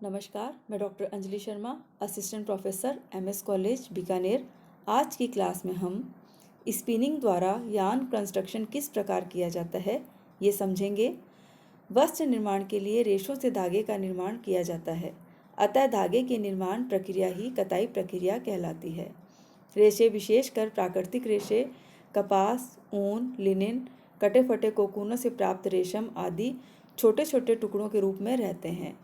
नमस्कार, मैं doctor Anjali Sharma, assistant professor MS college Bikaner. आज की क्लास में हम स्पिनिंग द्वारा यार्न कंस्ट्रक्शन किस प्रकार किया जाता है ये समझेंगे। वस्त्र निर्माण के लिए रेशों से धागे का निर्माण किया जाता है, अतः धागे की निर्माण प्रक्रिया ही कताई प्रक्रिया कहलाती है। रेशे विशेषकर प्राकृतिक रेशे कपास, ऊन, लिनन, कटे फटे कोकूनों से प्राप्त रेशम आदि छोटे छोटे टुकड़ों के रूप में रहते हैं।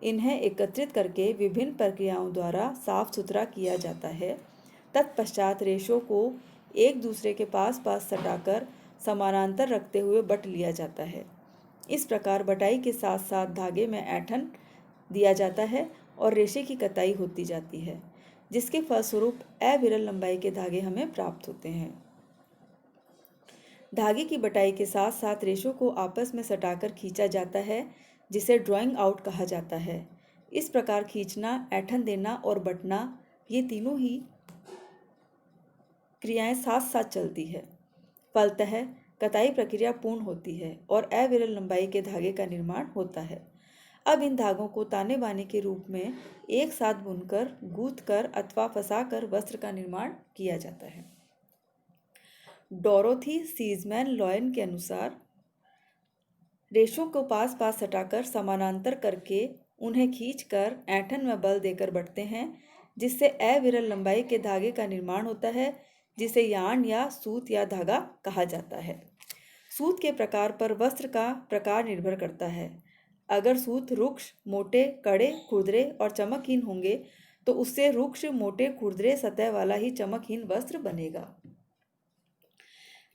इन्हें एकत्रित करके विभिन्न प्रक्रियाओं द्वारा साफ सुथरा किया जाता है। तत्पश्चात रेशों को एक दूसरे के पास पास सटाकर समानांतर रखते हुए बट लिया जाता है। इस प्रकार बटाई के साथ साथ धागे में ऐंठन दिया जाता है और रेशे की कताई होती जाती है, जिसके फलस्वरूप अविरल लंबाई के धागे हमें प्राप्त होते हैं। धागे की बटाई के साथ साथ रेशों को आपस में सटाकर खींचा जाता है, जिसे ड्राइंग आउट कहा जाता है। इस प्रकार खींचना, ऐंठन देना और बटना, ये तीनों ही क्रियाएं साथ साथ चलती है। फलतः कताई प्रक्रिया पूर्ण होती है और अविरल लंबाई के धागे का निर्माण होता है। अब इन धागों को ताने बाने के रूप में एक साथ बुनकर, गूंथकर अथवा फंसाकर वस्त्र का निर्माण किया जाता है। डोरोथी सीजमैन लॉयन के अनुसार रेशों को पास पास सटाकर समानांतर करके उन्हें खींचकर ऐंठन में बल देकर बटते हैं, जिससे अविरल लंबाई के धागे का निर्माण होता है, जिसे यार्न या सूत या धागा कहा जाता है। सूत के प्रकार पर वस्त्र का प्रकार निर्भर करता है। अगर सूत रुक्ष, मोटे, कड़े, खुरदरे और चमकहीन होंगे तो उससे रुक्ष, मोटे, खुरदरे सतह वाला ही चमकहीन वस्त्र बनेगा।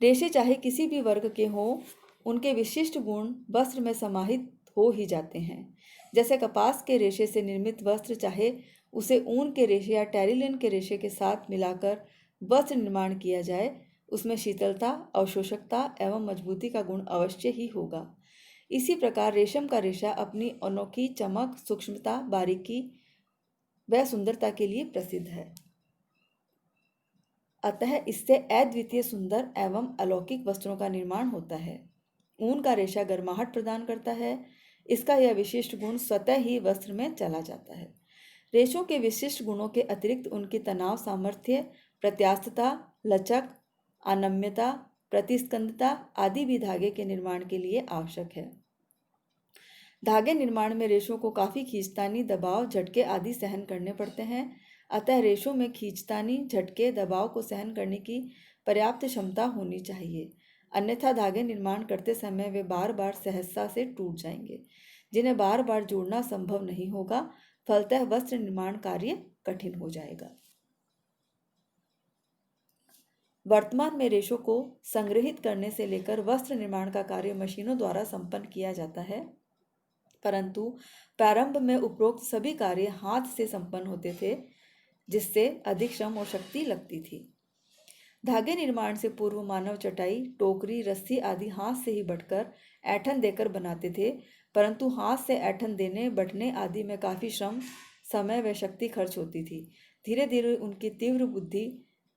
रेशे चाहे किसी भी वर्ग के हों, उनके विशिष्ट गुण वस्त्र में समाहित हो ही जाते हैं। जैसे कपास के रेशे से निर्मित वस्त्र चाहे उसे ऊन के रेशे या टेरिलिन के रेशे के साथ मिलाकर वस्त्र निर्माण किया जाए, उसमें शीतलता, अवशोषकता एवं मजबूती का गुण अवश्य ही होगा। इसी प्रकार रेशम का रेशा अपनी अनोखी चमक, सूक्ष्मता, बारीकी व सुंदरता के लिए प्रसिद्ध है। अतः इससे अद्वितीय सुंदर एवं अलौकिक वस्त्रों का निर्माण होता है। ऊन का रेशा गर्माहट प्रदान करता है। इसका यह विशिष्ट गुण स्वतः ही वस्त्र में चला जाता है। रेशों के विशिष्ट गुणों के अतिरिक्त उनकी तनाव सामर्थ्य, प्रत्यास्थता, लचक, अनम्यता, प्रतिस्कंदता आदि भी धागे के निर्माण के लिए आवश्यक है। धागे निर्माण में रेशों को काफ़ी खींचतानी, दबाव, झटके आदि सहन करने पड़ते हैं। अतः रेशों में खींचतानी, झटके, दबाव को सहन करने की पर्याप्त क्षमता होनी चाहिए, अन्यथा धागे निर्माण करते समय वे बार बार सहजता से टूट जाएंगे, जिन्हें बार बार जोड़ना संभव नहीं होगा। फलतः वस्त्र निर्माण कार्य कठिन हो जाएगा। वर्तमान में रेशों को संग्रहित करने से लेकर वस्त्र निर्माण का कार्य मशीनों द्वारा संपन्न किया जाता है, परंतु प्रारंभ में उपरोक्त सभी कार्य हाथ से संपन्न होते थे, जिससे अधिक श्रम और शक्ति लगती थी। धागे निर्माण से पूर्व मानव चटाई, टोकरी, रस्सी आदि हाथ से ही बटकर ऐंठन देकर बनाते थे, परंतु हाथ से ऐंठन देने, बटने आदि में काफ़ी श्रम, समय व शक्ति खर्च होती थी। धीरे धीरे उनकी तीव्र बुद्धि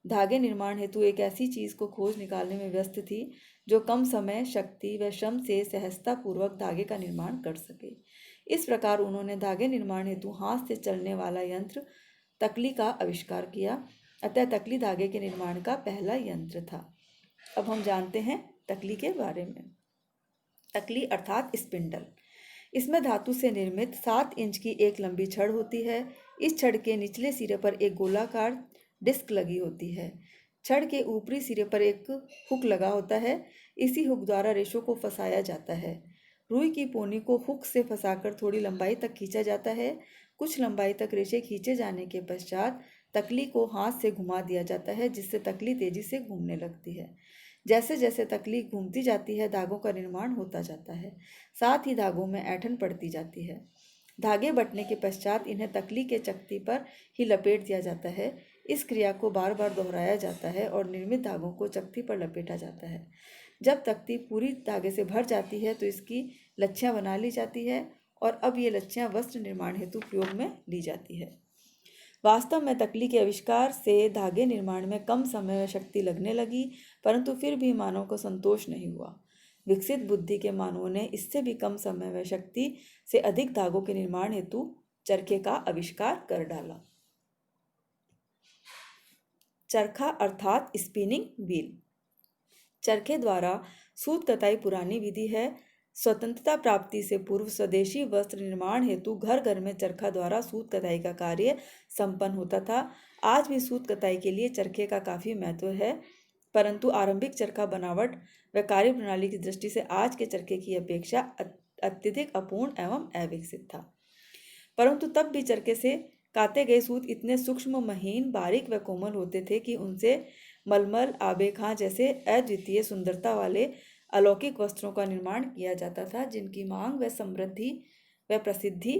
धागे निर्माण हेतु एक ऐसी चीज़ को खोज निकालने में व्यस्त थी जो कम समय, शक्ति व श्रम से सहजतापूर्वक धागे का निर्माण कर सके। इस प्रकार उन्होंने धागे निर्माण हेतु हाथ से चलने वाला यंत्र तकली का आविष्कार किया। अतः तकली धागे के निर्माण का पहला यंत्र था। अब हम जानते हैं तकली के बारे में। तकली अर्थात स्पिंडल। इसमें धातु से निर्मित 7 इंच की एक लंबी छड़ होती है। इस छड़ के निचले सिरे पर एक गोलाकार डिस्क लगी होती है। छड़ के ऊपरी सिरे पर एक हुक लगा होता है। इसी हुक द्वारा रेशों को फंसाया जाता है। रुई की पोनी को हुक से फंसाकर थोड़ी लंबाई तक खींचा जाता है। कुछ लंबाई तक रेशे खींचे जाने के पश्चात तकली को हाथ से घुमा दिया जाता है, जिससे तकली तेजी से घूमने लगती है। जैसे जैसे तकली घूमती जाती है, धागों का निर्माण होता जाता है, साथ ही धागों में ऐंठन पड़ती जाती है। धागे बटने के पश्चात इन्हें तकली के चकती पर ही लपेट दिया जाता है। इस क्रिया को बार बार दोहराया जाता है और निर्मित धागों को चकती पर लपेटा जाता है। जब तख्ती पूरी धागे से भर जाती है तो इसकी लच्छियाँ बना ली जाती है और अब ये लच्छियाँ वस्त्र निर्माण हेतु प्रयोग में ली जाती है। वास्तव में तकली के आविष्कार से धागे निर्माण में कम समय व शक्ति लगने लगी, परंतु फिर भी मानव को संतोष नहीं हुआ। विकसित बुद्धि के मानवों ने इससे भी कम समय व शक्ति से अधिक धागों के निर्माण हेतु चरखे का आविष्कार कर डाला। चरखा अर्थात स्पिनिंग व्हील। चरखे द्वारा सूत कताई पुरानी विधि है। स्वतंत्रता प्राप्ति से पूर्व स्वदेशी वस्त्र निर्माण हेतु घर घर में चरखा द्वारा सूत कताई का कार्य संपन्न होता था। आज भी सूत कताई के लिए चरखे का काफ़ी महत्व है, परंतु आरंभिक चरखा बनावट व कार्य प्रणाली की दृष्टि से आज के चरखे की अपेक्षा अत्यधिक अपूर्ण एवं अविकसित था। परंतु तब भी चरखे से काते गए सूत इतने सूक्ष्म, महीन, बारीक व कोमल होते थे कि उनसे मलमल, आबे खां जैसे अद्वितीय सुंदरता वाले अलौकिक वस्त्रों का निर्माण किया जाता था, जिनकी मांग व समृद्धि व प्रसिद्धि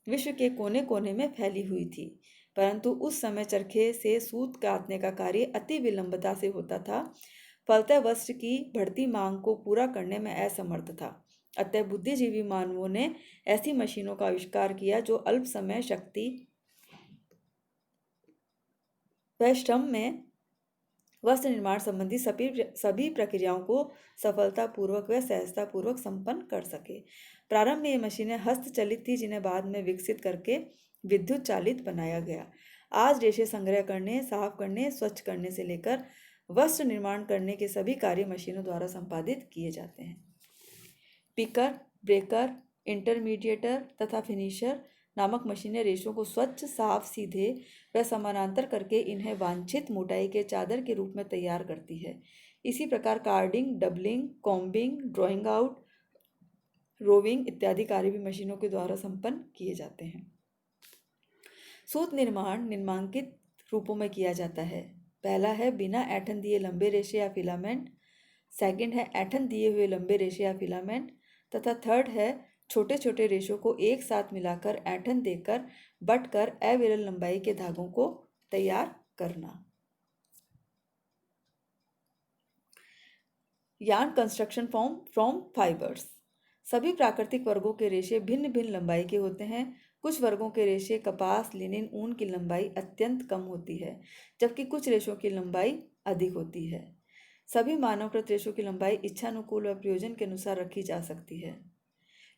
विश्व के कोने कोने में फैली हुई थी। परंतु उस समय चरखे से सूत काटने का कार्य अति विलंबता से होता था, फलतः वस्त्र की बढ़ती मांग को पूरा करने में असमर्थ था। अतः बुद्धिजीवी मानवों ने ऐसी मशीनों का आविष्कार किया जो अल्प समय, शक्ति व श्रम में वस्त्र निर्माण संबंधी सभी प्रक्रियाओं को सफलतापूर्वक व सहजतापूर्वक संपन्न कर सके। प्रारंभ में ये मशीनें हस्तचलित थी, जिन्हें बाद में विकसित करके विद्युत चालित बनाया गया। आज रेशे संग्रह करने, साफ करने, स्वच्छ करने से लेकर वस्त्र निर्माण करने के सभी कार्य मशीनों द्वारा संपादित किए जाते हैं। पिकर, ब्रेकर, इंटरमीडिएटर तथा फिनिशर नामक मशीनें रेशों को स्वच्छ, साफ, सीधे व समानांतर करके इन्हें वांछित मोटाई के चादर के रूप में तैयार करती है। इसी प्रकार carding, doubling, combing, drawing out, roving इत्यादि कार्य भी मशीनों के द्वारा संपन्न किए जाते हैं। सूत निर्माण निम्नलिखित रूपों में किया जाता है। पहला है बिना ऐंठन दिए लंबे रेशे या फिलामेंट। सेकंड है ऐंठन दिए हुए लंबे रेशे या फिलामेंट। तथा थर्ड है छोटे छोटे रेशों को एक साथ मिलाकर ऐंठन देकर बटकर अविरल लंबाई के धागों को तैयार करना। Yarn construction from fibres. सभी प्राकृतिक वर्गों के रेशे भिन्न भिन्न लंबाई के होते हैं। कुछ वर्गों के रेशे कपास, लिनिन, ऊन की लंबाई अत्यंत कम होती है, जबकि कुछ रेशों की लंबाई अधिक होती है। सभी मानवकृत रेशों की लंबाई इच्छानुकूल व प्रयोजन के अनुसार रखी जा सकती है।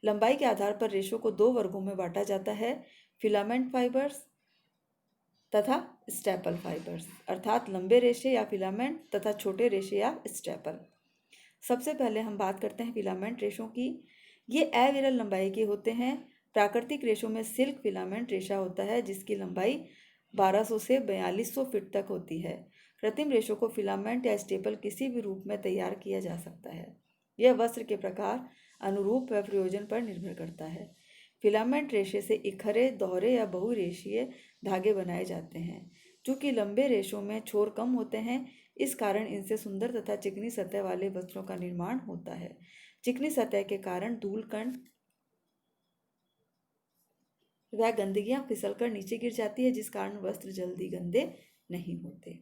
लंबाई के आधार पर रेशों को दो वर्गों में बांटा जाता है, फिलामेंट फाइबर्स तथा स्टेपल फाइबर्स, अर्थात लंबे रेशे या फिलामेंट तथा छोटे रेशे या स्टेपल। सबसे पहले हम बात करते हैं फिलामेंट रेशों की। ये अविरल लंबाई के होते हैं। प्राकृतिक रेशों में सिल्क फिलामेंट रेशा होता है, जिसकी लंबाई 1200 से 4200 फीट तक होती है। कृत्रिम रेशों को फिलामेंट या स्टेपल किसी भी रूप में तैयार किया जा सकता है। यह वस्त्र के प्रकार, अनुरूप व प्रयोजन पर निर्भर करता है। फिलामेंट रेशे से इखरे, दोहरे या बहुरेशीय धागे बनाए जाते हैं। चूँकि लंबे रेशों में छोर कम होते हैं, इस कारण इनसे सुंदर तथा चिकनी सतह वाले वस्त्रों का निर्माण होता है। चिकनी सतह के कारण धूल कण वह गंदगियां फिसलकर नीचे गिर जाती है, जिस कारण वस्त्र जल्दी गंदे नहीं होते।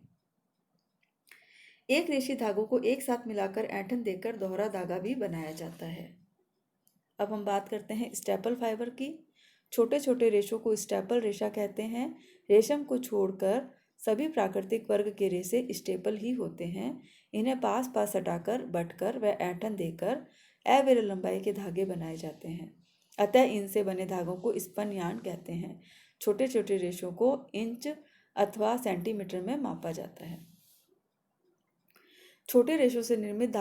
एक रेशे धागों को एक साथ मिलाकर ऐंठन देकर दोहरा धागा भी बनाया जाता है। अब हम बात करते हैं स्टेपल फाइबर की। छोटे छोटे रेशों को स्टेपल रेशा कहते हैं। रेशम को छोड़कर सभी प्राकृतिक वर्ग के रेशे स्टेपल ही होते हैं। इन्हें पास पास सटाकर, बटकर व ऐंठन देकर अविरल लंबाई के धागे बनाए जाते हैं। अतः इनसे बने धागों को स्पन यार्न कहते हैं। छोटे छोटे रेशों को इंच अथवा सेंटीमीटर में मापा जाता है। छोटे रेशों से निर्मित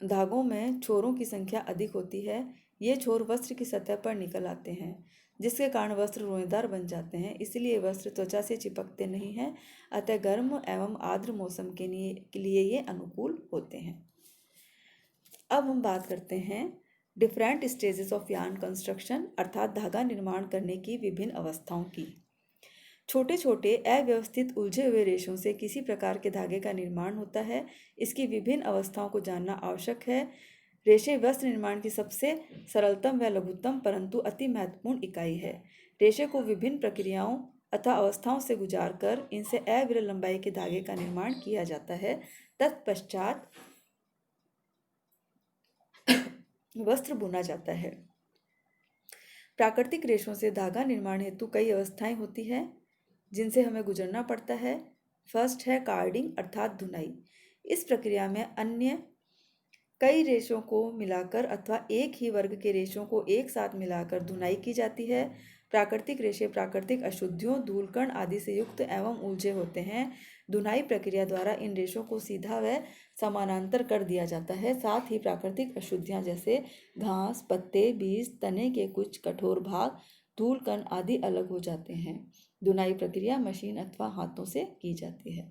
धागों में छोरों की संख्या अधिक होती है। ये छोर वस्त्र की सतह पर निकल आते हैं, जिसके कारण वस्त्र रोएदार बन जाते हैं। इसलिए वस्त्र त्वचा से चिपकते नहीं हैं, अतः गर्म एवं आर्द्र मौसम के लिए ये अनुकूल होते हैं। अब हम बात करते हैं different stages of yarn construction, अर्थात धागा निर्माण करने की विभिन्न अवस्थाओं की। छोटे छोटे अव्यवस्थित उलझे हुए रेशों से किसी प्रकार के धागे का निर्माण होता है। इसकी विभिन्न अवस्थाओं को जानना आवश्यक है। रेशे वस्त्र निर्माण की सबसे सरलतम व लघुतम परंतु अति महत्वपूर्ण इकाई है। रेशे को विभिन्न प्रक्रियाओं अथवा अवस्थाओं से गुजार कर इनसे अविरल लंबाई के धागे का निर्माण किया जाता है। तत्पश्चात वस्त्र बुना जाता है। प्राकृतिक रेशों से धागा निर्माण हेतु कई अवस्थाएं होती है, जिनसे हमें गुजरना पड़ता है। फर्स्ट है कार्डिंग, अर्थात धुनाई। इस प्रक्रिया में अन्य कई रेशों को मिलाकर अथवा एक ही वर्ग के रेशों को एक साथ मिलाकर धुनाई की जाती है। प्राकृतिक रेशे प्राकृतिक अशुद्धियों, धूलकण आदि से युक्त एवं उलझे होते हैं। धुनाई प्रक्रिया द्वारा इन रेशों को सीधा व समानांतर कर दिया जाता है। साथ ही प्राकृतिक अशुद्धियां जैसे घास, पत्ते, बीज, तने के कुछ कठोर भाग, धूल कण आदि अलग हो जाते हैं। धुनाई प्रक्रिया मशीन अथवा हाथों से की जाती है।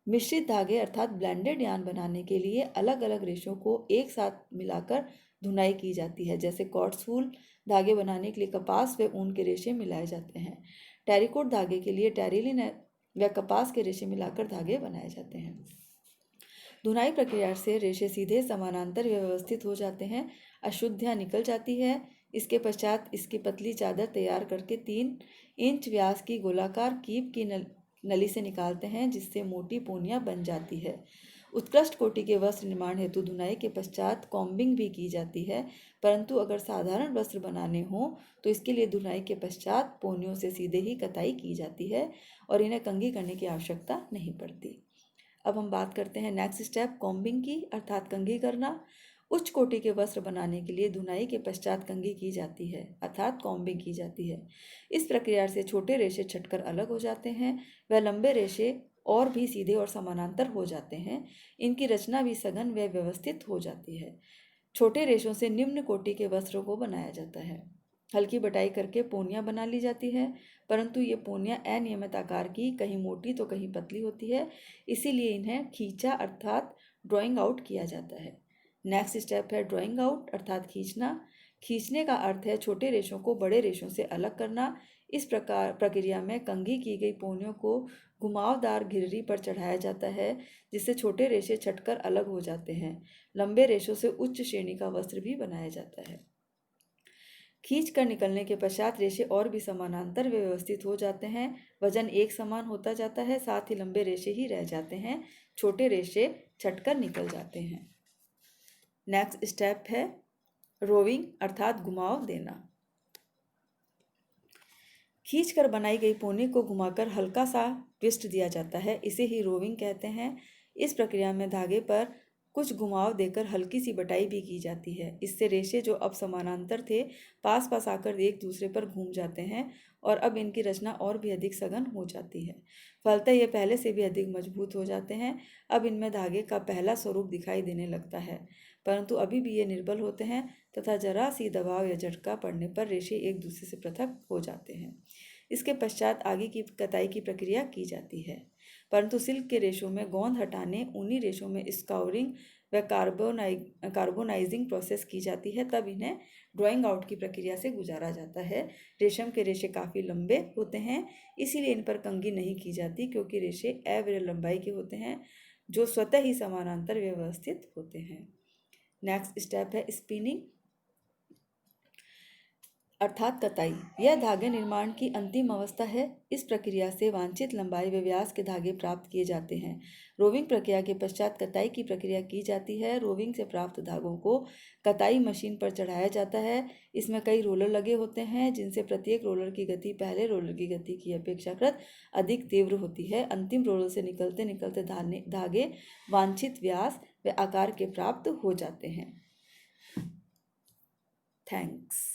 मिश्रित धागे अर्थात ब्लेंडेड यार्न बनाने के लिए अलग अलग रेशों को एक साथ मिलाकर धुनाई की जाती है। जैसे कॉटस वूल धागे बनाने के लिए कपास व ऊन के रेशे मिलाए जाते हैं। टेरिकोट धागे के लिए टेरिलिन व कपास के रेशे मिलाकर धागे बनाए जाते हैं। धुनाई प्रक्रिया से रेशे सीधे समानांतर व्यवस्थित हो जाते हैं, अशुद्धियाँ निकल जाती है। इसके पश्चात इसकी पतली चादर तैयार करके 3 इंच व्यास की गोलाकार कीप की नली से निकालते हैं, जिससे मोटी पोनियाँ बन जाती है। उत्कृष्ट कोटि के वस्त्र निर्माण हेतु धुनाई के पश्चात कॉम्बिंग भी की जाती है, परंतु अगर साधारण वस्त्र बनाने हों तो इसके लिए धुनाई के पश्चात पोनियों से सीधे ही कताई की जाती है और इन्हें कंघी करने की आवश्यकता नहीं पड़ती। अब हम बात करते हैं नेक्स्ट स्टेप कॉम्बिंग की, अर्थात कंघी करना। उच्च कोटि के वस्त्र बनाने के लिए धुनाई के पश्चात कंघी की जाती है, अर्थात कॉम्बिंग की जाती है। इस प्रक्रिया से छोटे रेशे छटकर अलग हो जाते हैं, वह लंबे रेशे और भी सीधे और समानांतर हो जाते हैं। इनकी रचना भी सघन व व्यवस्थित हो जाती है। छोटे रेशों से निम्न कोटि के वस्त्रों को बनाया जाता है। हल्की बटाई करके पोनियाँ बना ली जाती है, परंतु ये पोनियाँ अनियमित आकार की, कहीं मोटी तो कहीं पतली होती है, इसीलिए इन्हें खींचा अर्थात ड्राइंग आउट किया जाता है। नेक्स्ट स्टेप है ड्राइंग आउट अर्थात खींचना। खींचने का अर्थ है छोटे रेशों को बड़े रेशों से अलग करना। इस प्रक्रिया में कंघी की गई पोनियों को घुमावदार घिररी पर चढ़ाया जाता है, जिससे छोटे रेशे छटकर अलग हो जाते हैं। लंबे रेशों से उच्च श्रेणी का वस्त्र भी बनाया जाता है। खींच कर निकलने के पश्चात रेशे और भी समानांतर व्यवस्थित हो जाते हैं, वजन एक समान होता जाता है, साथ ही लंबे रेशे ही रह जाते हैं, छोटे रेशे छटकर निकल जाते हैं। नेक्स्ट स्टेप है रोविंग अर्थात घुमाव देना। खींचकर बनाई गई पोनी को घुमाकर हल्का सा ट्विस्ट दिया जाता है, इसे ही रोविंग कहते हैं। इस प्रक्रिया में धागे पर कुछ घुमाव देकर हल्की सी बटाई भी की जाती है। इससे रेशे जो अब समानांतर थे पास पास आकर एक दूसरे पर घूम जाते हैं और अब इनकी रचना और भी अधिक सघन हो जाती है। फलतः ये पहले से भी अधिक मजबूत हो जाते हैं। अब इनमें धागे का पहला स्वरूप दिखाई देने लगता है, परंतु अभी भी ये निर्बल होते हैं तथा जरा सी दबाव या झटका पड़ने पर रेशे एक दूसरे से पृथक हो जाते हैं। इसके पश्चात आगे की कताई की प्रक्रिया की जाती है, परंतु सिल्क के रेशों में गोंद हटाने, ऊनी रेशों में स्काउरिंग व कार्बोनाइजिंग प्रोसेस की जाती है, तब इन्हें ड्राइंग आउट की प्रक्रिया से गुजारा जाता है। रेशम के रेशे काफ़ी लंबे होते हैं, इसीलिए इन पर कंघी नहीं की जाती, क्योंकि रेशे अविरल लंबाई के होते हैं जो स्वतः ही समानांतर व्यवस्थित होते हैं। नेक्स्ट स्टेप है स्पिनिंग अर्थात कताई। यह धागे निर्माण की अंतिम अवस्था है। इस प्रक्रिया से वांछित लंबाई व व्यास के धागे प्राप्त किए जाते हैं। रोविंग प्रक्रिया के पश्चात कताई की प्रक्रिया की जाती है। रोविंग से प्राप्त धागों को कताई मशीन पर चढ़ाया जाता है। इसमें कई रोलर लगे होते हैं, जिनसे प्रत्येक रोलर की गति पहले रोलर की गति की अपेक्षाकृत अधिक तीव्र होती है। अंतिम रोलर से निकलते निकलते धागे वांछित व्यास व आकार के प्राप्त हो जाते हैं। थैंक्स।